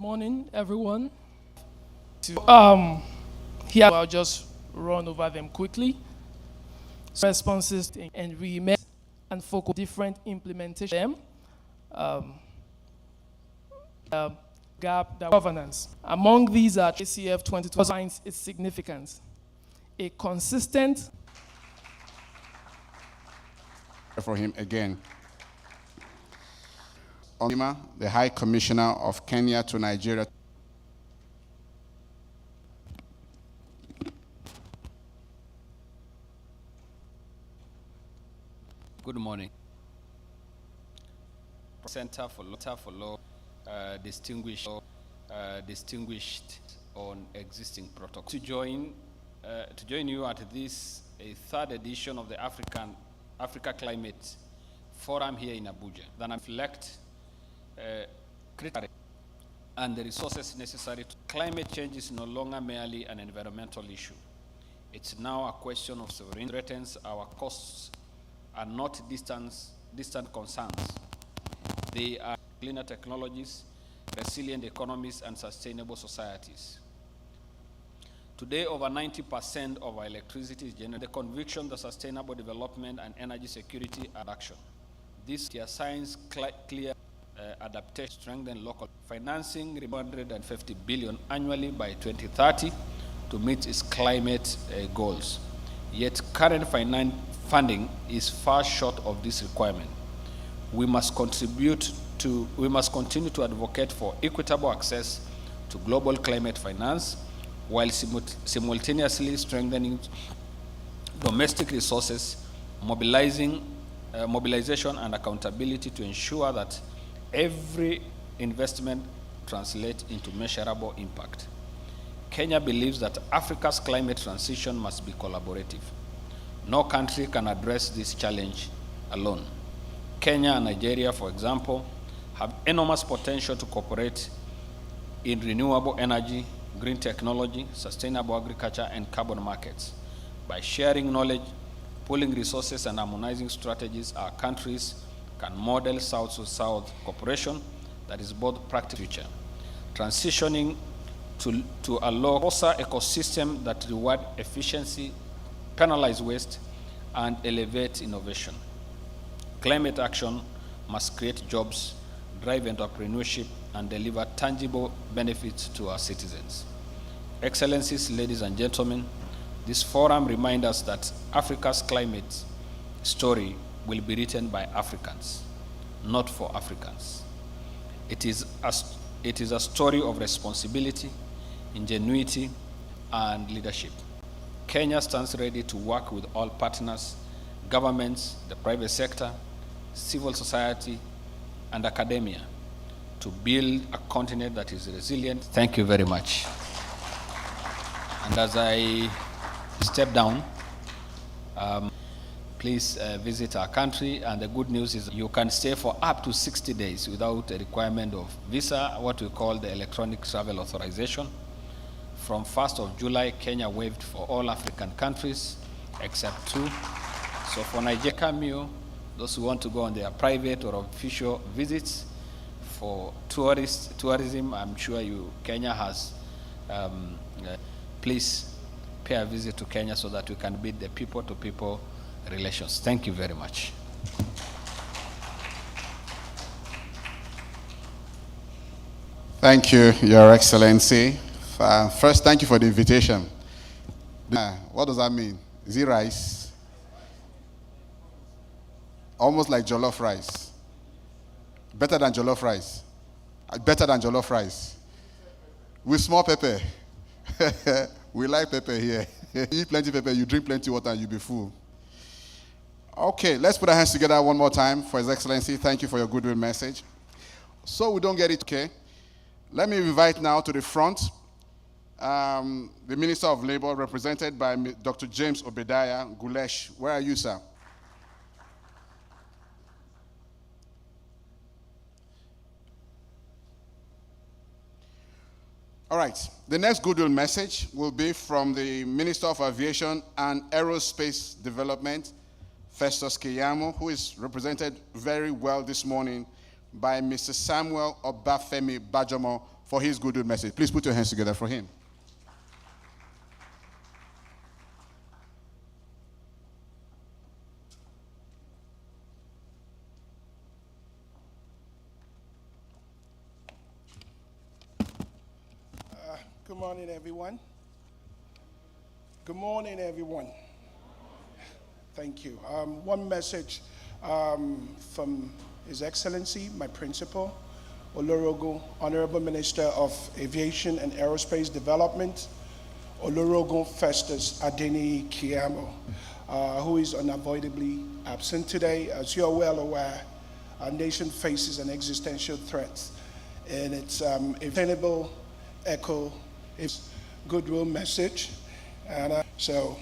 Morning, everyone. Here I'll just run over them quickly. Responses and remit and focus different implementation. Um, Gap governance. Among these are ACF 2020 finds its significance. A consistent for him again. Onima, the High Commissioner of Kenya to Nigeria. Good morning. Center for Law, distinguished on existing protocol. To join you at this a third edition of the Africa Climate Forum here in Abuja. Then I reflect critically and the resources necessary to climate change is no longer merely an environmental issue. It's now a question of sovereignty. Threatens our costs are not distant concerns. They are cleaner technologies, resilient economies, and sustainable societies. Today, over 90% of our electricity is generated. The conviction that sustainable development and energy security are action. This assigns clear adaptation, strengthen local financing, 150 billion annually by 2030 to meet its climate goals. Yet current funding is far short of this requirement. We must continue to advocate for equitable access to global climate finance while simultaneously strengthening domestic resources, mobilization and accountability to ensure that every investment translates into measurable impact. Kenya believes that Africa's climate transition must be collaborative. No country can address this challenge alone. Kenya and Nigeria, for example, have enormous potential to cooperate in renewable energy, green technology, sustainable agriculture, and carbon markets. By sharing knowledge, pooling resources, and harmonizing strategies, our countries can model South-to-South cooperation that is both practical and future, transitioning to a low-cost ecosystem that rewards efficiency, penalize waste, and elevate innovation. Climate action must create jobs, drive entrepreneurship, and deliver tangible benefits to our citizens. Excellencies, ladies and gentlemen, this forum reminds us that Africa's climate story will be written by Africans, not for Africans. It is a story of responsibility, ingenuity, and leadership. Kenya stands ready to work with all partners, governments, the private sector, civil society, and academia to build a continent that is resilient. Thank you very much. And as I step down, please visit our country, and the good news is you can stay for up to 60 days without a requirement of visa, what we call the electronic travel authorization. From 1st of July, Kenya waived for all African countries except 2. So for Nigeria, those who want to go on their private or official visits, for tourism, I'm sure Kenya has, please pay a visit to Kenya so that we can build the people-to-people relations. Thank you very much. Thank you, Your Excellency. First, thank you for the invitation. What does that mean? Is it rice? Almost like jollof rice. Better than jollof rice. Better than jollof rice. With small pepper. We like pepper here. You eat plenty pepper, you drink plenty water, and you'll be full. Okay, let's put our hands together one more time for His Excellency. Thank you for your goodwill message. So we don't get it, okay? Let me invite now to the front the Minister of Labor, represented by Dr. James Obadiah Gulesh. Where are you, sir? All right. The next goodwill message will be from the Minister of Aviation and Aerospace Development, Festus Keyamo, who is represented very well this morning by Mr. Samuel Obafemi Bajomo for his good message. Please put your hands together for him. Good morning, everyone. Good morning, everyone. Thank you. One message from His Excellency, my principal, Olorogun, Honorable Minister of Aviation and Aerospace Development, Olorogun Festus Adeniyi Keyamo, who is unavoidably absent today. As you are well aware, our nation faces an existential threat, and it's a vulnerable echo, its goodwill message. And so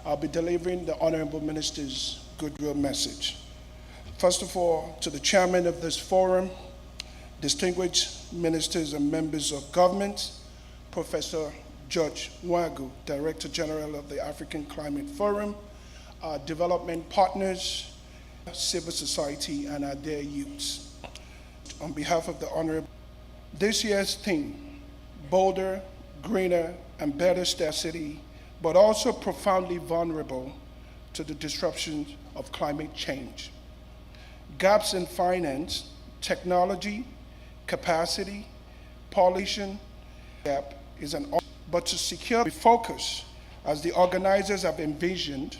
I'll be delivering the Honorable Minister's goodwill message. First of all, to the chairman of this forum, distinguished ministers and members of government, Professor George Nwagu, Director General of the African Climate Forum, our development partners, civil society, and our dear youths. On behalf of the Honorable, this year's theme, bolder, greener, and better city, but also profoundly vulnerable to the disruptions of climate change. Gaps in finance, technology, capacity, pollution, gap is an option, but to secure the focus, as the organizers have envisioned,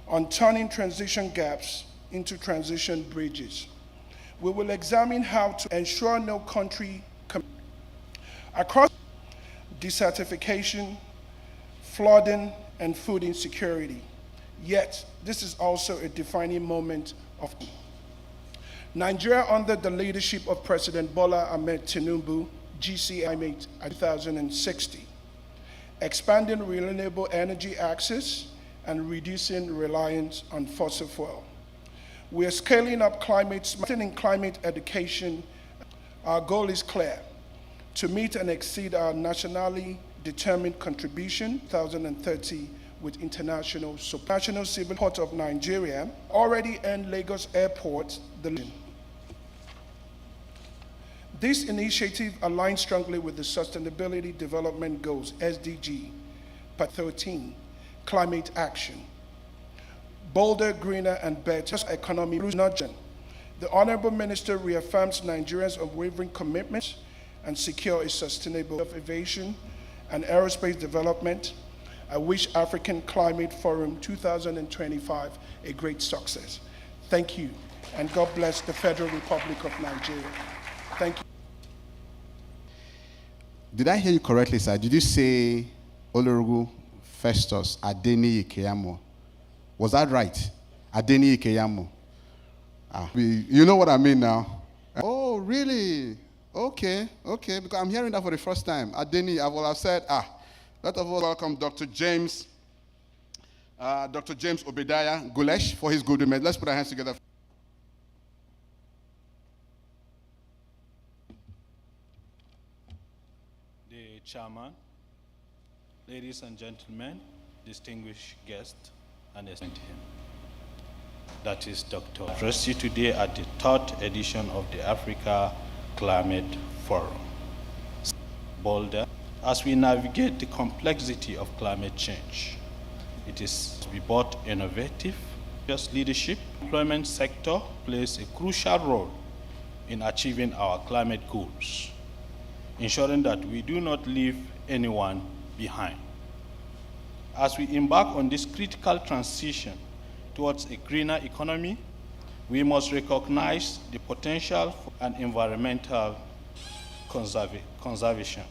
on turning transition gaps into transition bridges. We will examine how to ensure no country across desertification, flooding, and food insecurity. Yet, this is also a defining moment of Nigeria, under the leadership of President Bola Ahmed Tinubu, GCIMate 2060, expanding renewable energy access and reducing reliance on fossil fuel. We are scaling up climate education. Our goal is clear: to meet and exceed our nationally determined contribution 2030 with international support. National Civil Port of Nigeria already earned Lagos Airport the. This initiative aligns strongly with the Sustainability Development Goals, SDG, Part 13, Climate Action. Bolder, greener, and better economy. The Honorable Minister reaffirms Nigeria's unwavering commitment and secure a sustainable aviation and aerospace development. I wish African Climate Forum 2025 a great success. Thank you, and God bless the Federal Republic of Nigeria. Thank you. Did I hear you correctly, sir? Did you say Olorogun Festus Adeniyi Keyamo? Was that right? Adeniyi Keyamo. You know what I mean now? Oh, really? Okay, because I'm hearing that for the first time. Adeniyi, I will have said, let us welcome Dr. James Obediah Gulesh for his good image. Let's put our hands together. The chairman, ladies and gentlemen, distinguished guests, and him. That is Dr. Address you today at the 3rd edition of the Africa Climate Forum. Bolder, as we navigate the complexity of climate change, it is to be both innovative, just leadership. The employment sector plays a crucial role in achieving our climate goals, ensuring that we do not leave anyone behind. As we embark on this critical transition towards a greener economy, we must recognize the potential for an environmental conservation.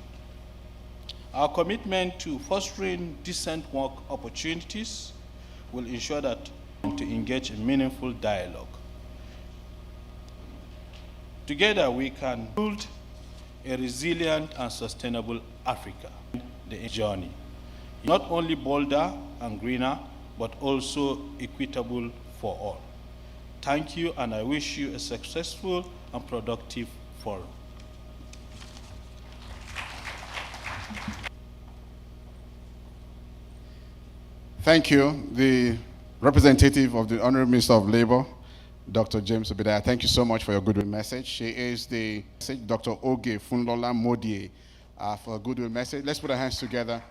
Our commitment to fostering decent work opportunities will ensure that to engage in meaningful dialogue. Together we can build a resilient and sustainable Africa. The journey, not only bolder and greener, but also equitable for all. Thank you, and I wish you a successful and productive forum. Thank you, the representative of the Honorable Minister of Labor, Dr. James Obadiah. Thank you so much for your goodwill message. She is the Dr. Oge Funlola Modie for a goodwill message. Let's put our hands together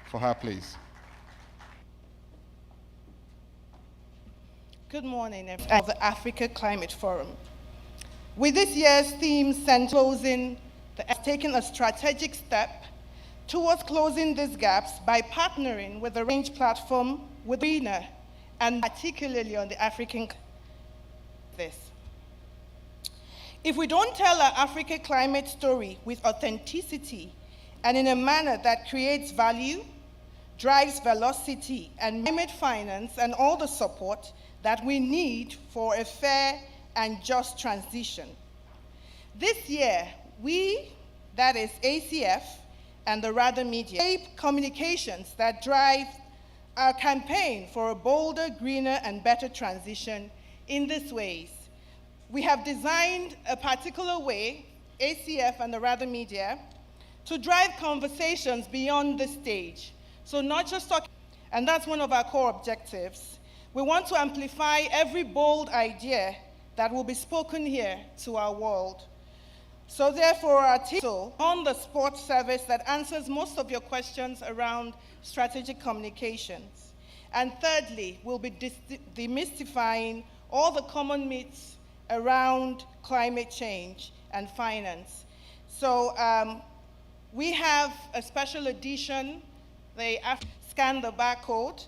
for her, please. Good morning, of the Africa Climate Forum. With this year's theme closing, has taken a strategic step towards closing these gaps by partnering with the Range platform with RENA, and particularly on the African this. If we don't tell our Africa climate story with authenticity and in a manner that creates value, drives velocity and climate finance and all the support that we need for a fair and just transition. This year, we, that is ACF and the RADA Media, shape communications that drive our campaign for a bolder, greener, and better transition in these ways. We have designed a particular way, ACF and the RADA Media, to drive conversations beyond the stage. So not just talking, and that's one of our core objectives. We want to amplify every bold idea that will be spoken here to our world. So therefore, our team on the sport service that answers most of your questions around strategic communications. And thirdly, we'll be demystifying all the common myths around climate change and finance. So we have a special edition, they scan the barcode,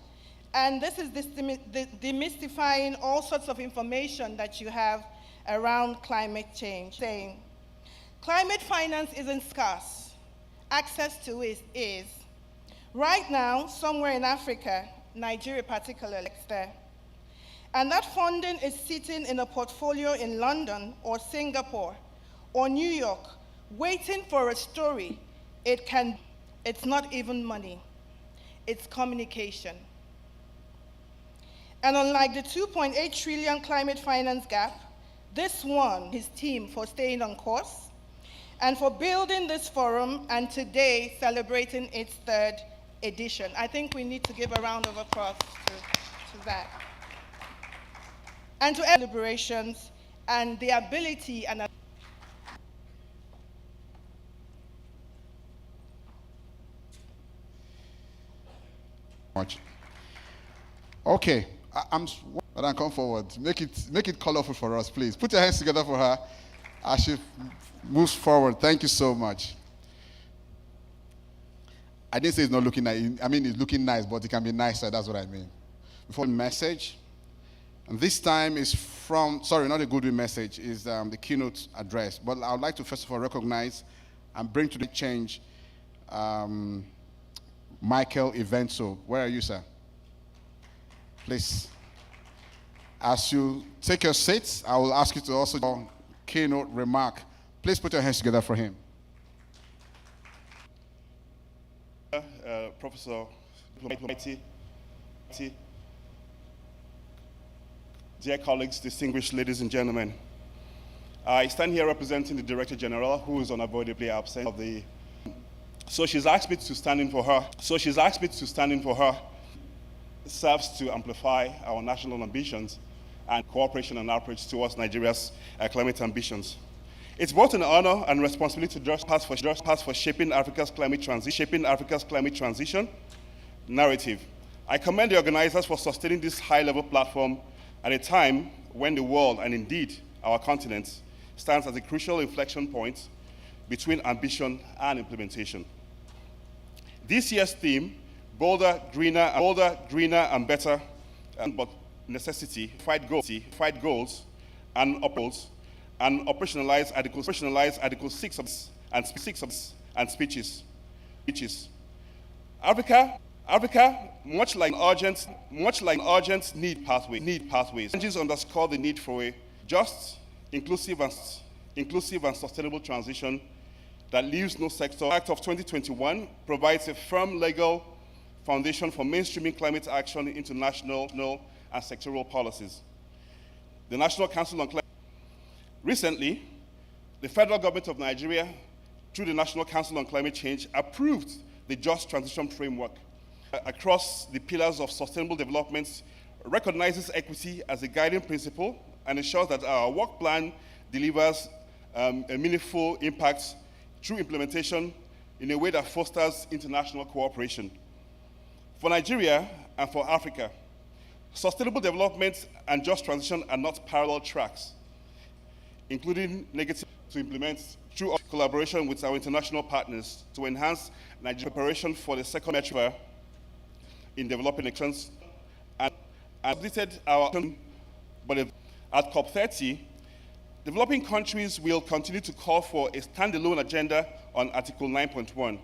and this is demystifying all sorts of information that you have around climate change. Saying, climate finance isn't scarce. Access to it is. Right now, somewhere in Africa, Nigeria particularly, there. And that funding is sitting in a portfolio in London or Singapore or New York, waiting for a story. It's not even money, it's communication. And unlike the 2.8 trillion climate finance gap, this one, his team for staying on course and for building this forum and today celebrating its 3rd edition. I think we need to give a round of applause to that. And to deliberations and the ability and Much. Okay, Madam, come forward. Make it colorful for us, please. Put your hands together for her as she moves forward. Thank you so much. I didn't say it's not looking nice. I mean, it's looking nice, but it can be nicer. That's what I mean. Before the message, and this time is from, sorry, not a goodwill message, is the keynote address. But I would like to first of all recognize and bring to the change Michael Evenso. Where are you, sir? Please. As you take your seats, I will ask you to also do a keynote remark. Please put your hands together for him. Professor Mighty, dear colleagues, distinguished ladies and gentlemen, I stand here representing the Director General, who is unavoidably absent of the. So she's asked me to stand in for her. Serves to amplify our national ambitions and cooperation and outreach towards Nigeria's climate ambitions. It's both an honor and responsibility to just pass for shaping Africa's climate transition narrative. I commend the organizers for sustaining this high-level platform at a time when the world, and indeed our continent, stands at a crucial inflection point between ambition and implementation. This year's theme, bolder, greener, and better, but necessity, fight goals, and operationalize Article 6 and speeches. Africa, much like an urgent need pathways. Challenges underscore the need for a just, inclusive and sustainable transition that leaves no sector. The Act of 2021 provides a firm legal foundation for mainstreaming climate action into national and sectoral policies. The National Council on Climate. Recently, the federal government of Nigeria, through the National Council on Climate Change, approved the Just Transition Framework across the pillars of sustainable development, recognizes equity as a guiding principle and ensures that our work plan delivers a meaningful impact through implementation in a way that fosters international cooperation. For Nigeria and for Africa, sustainable development and just transition are not parallel tracks, including negative to implement through collaboration with our international partners to enhance Nigeria's preparation for the second metro in developing nations and completed our but at COP30, developing countries will continue to call for a standalone agenda on Article 9.1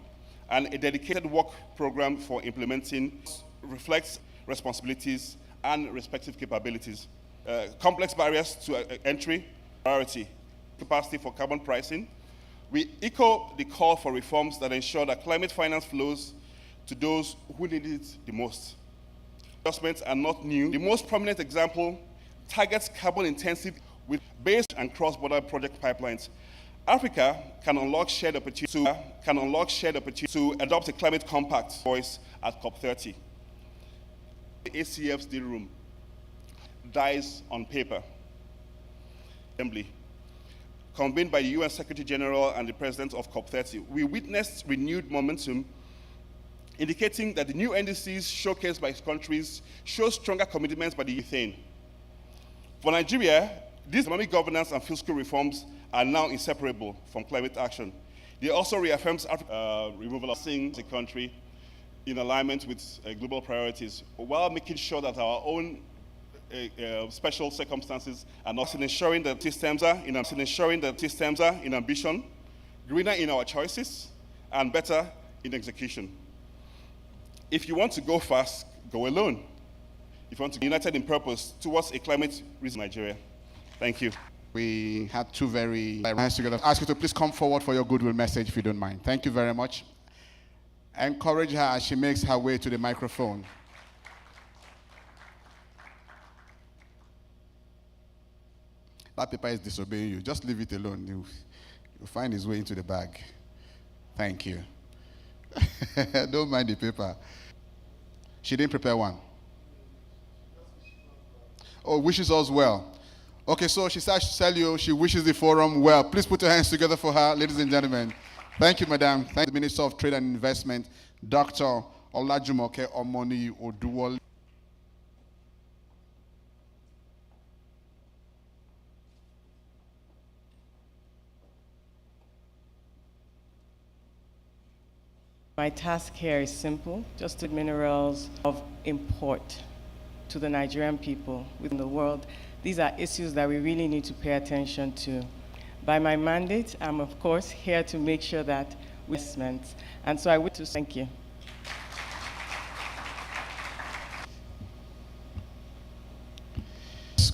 and a dedicated work program for implementing reflects responsibilities and respective capabilities. Complex barriers to entry, priority, capacity for carbon pricing. We echo the call for reforms that ensure that climate finance flows to those who need it the most. Adjustments are not new. The most prominent example targets carbon-intensive with base and cross-border project pipelines. Africa can unlock shared opportunity to adopt a climate compact voice at COP30. The ACF's deal room dies on paper. Assembly, convened by the UN Secretary General and the President of COP30, we witnessed renewed momentum indicating that the new NDCs showcased by countries show stronger commitments by the ethane. For Nigeria, these economic governance and fiscal reforms are now inseparable from climate action. They also reaffirms removal of things in the country in alignment with global priorities, while making sure that our own special circumstances are not in ensuring that systems are in ambition, greener in our choices, and better in execution. If you want to go fast, go alone. If you want to be united in purpose towards a climate resilient Nigeria. Thank you. We had two very hands together. Ask you to please come forward for your goodwill message, if you don't mind. Thank you very much. Encourage her as she makes her way to the microphone. That paper is disobeying you. Just leave it alone. You'll find his way into the bag. Thank you. Don't mind the paper. She didn't prepare one. Oh, wishes us well. Okay, so she starts to tell you she wishes the forum well. Please put your hands together for her, ladies and gentlemen. Thank you, madam. Thank the Minister of Trade and Investment, Dr. Olajumoke Omoni Oduwole. My task here is simple, just to minerals of import to the Nigerian people within the world. These are issues that we really need to pay attention to. By my mandate, I'm of course here to make sure that investments, and so I would to thank you.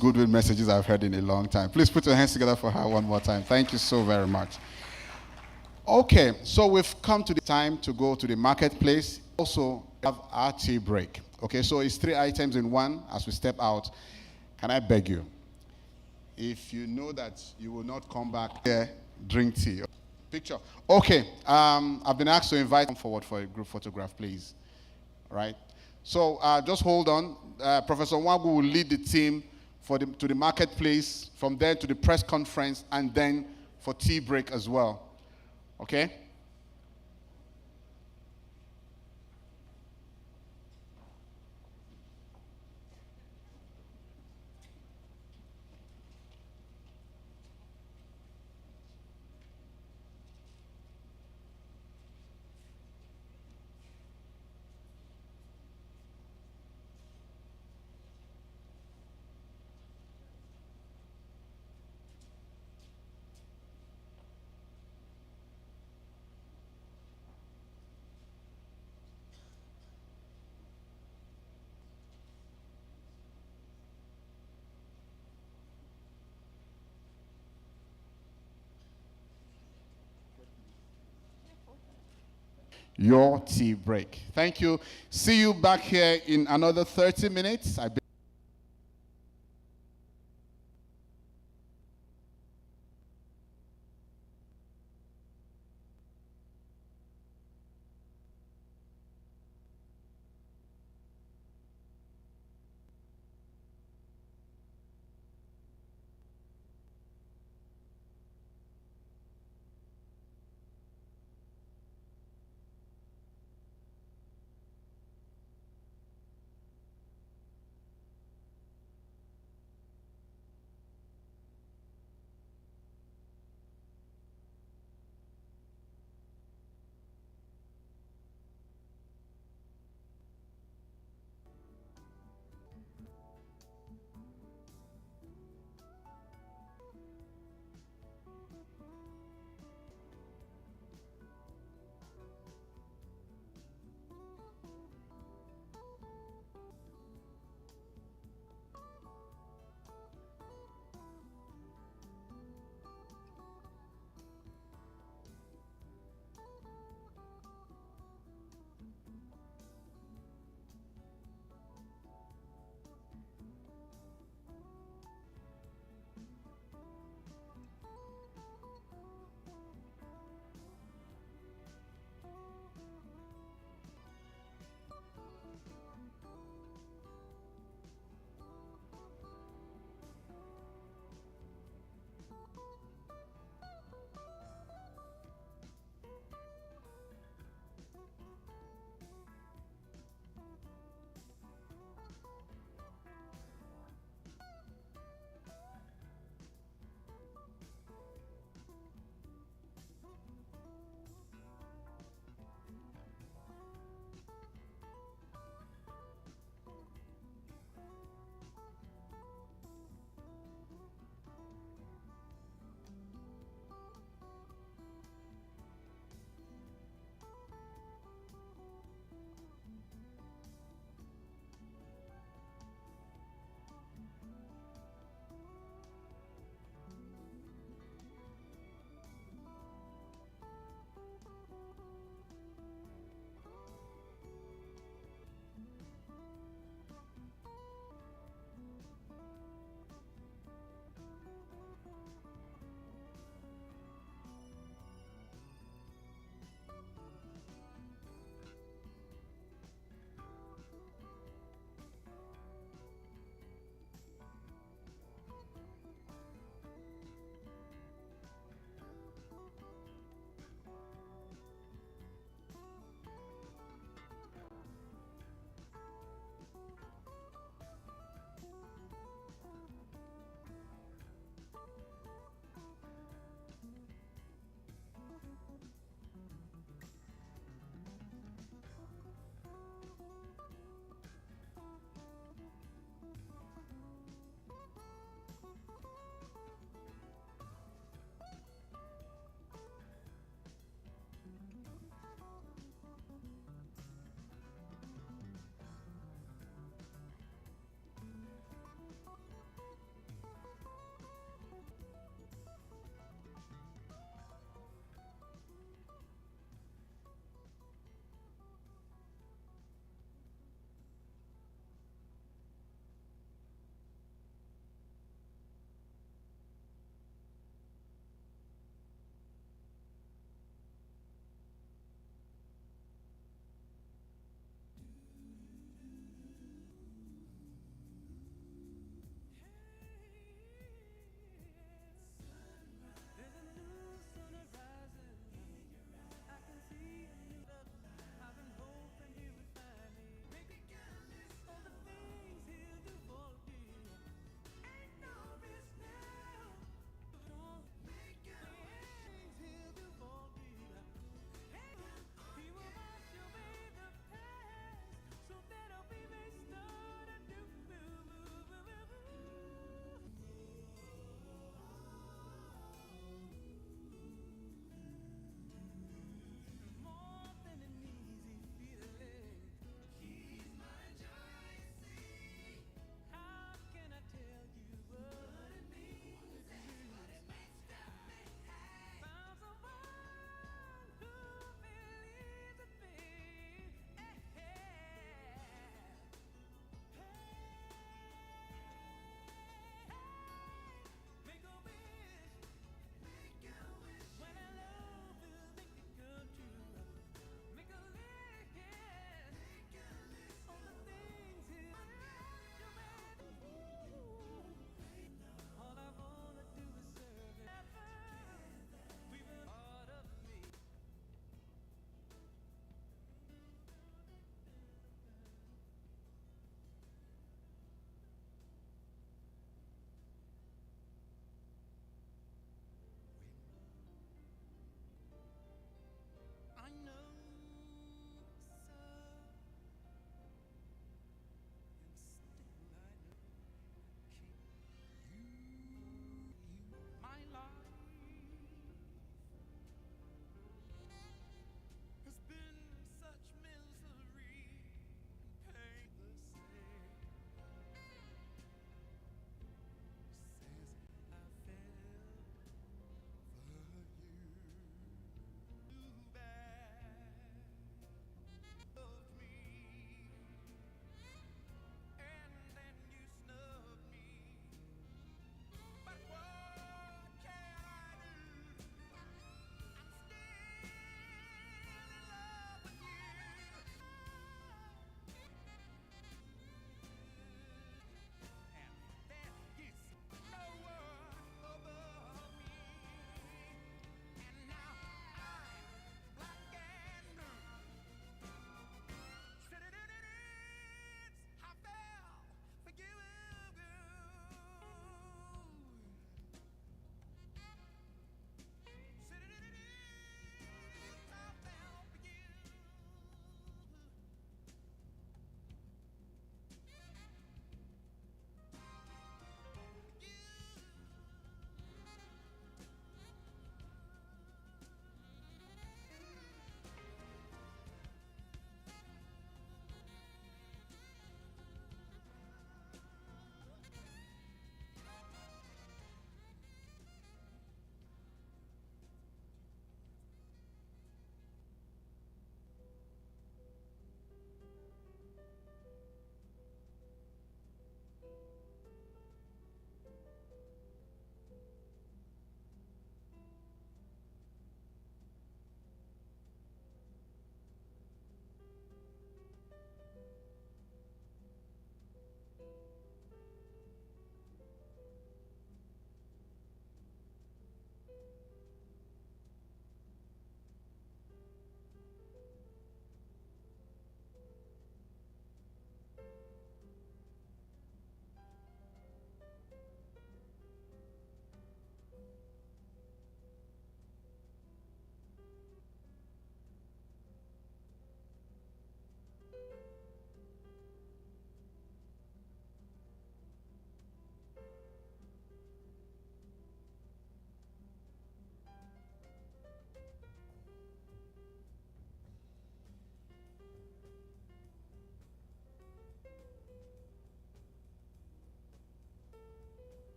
Goodwill messages I've heard in a long time. Please put your hands together for her one more time. Thank you so very much. Okay, so we've come to the time to go to the marketplace. Also have our tea break. Okay, so it's 3 items in one as we step out. Can I beg you, if you know that you will not come back here, drink tea. Picture. Okay, I've been asked to invite them forward for a group photograph, please. All right. So just hold on. Professor Nwagu will lead the team to the marketplace, from there to the press conference, and then for tea break as well. Okay? Your tea break. Thank you. See you back here in another 30 minutes.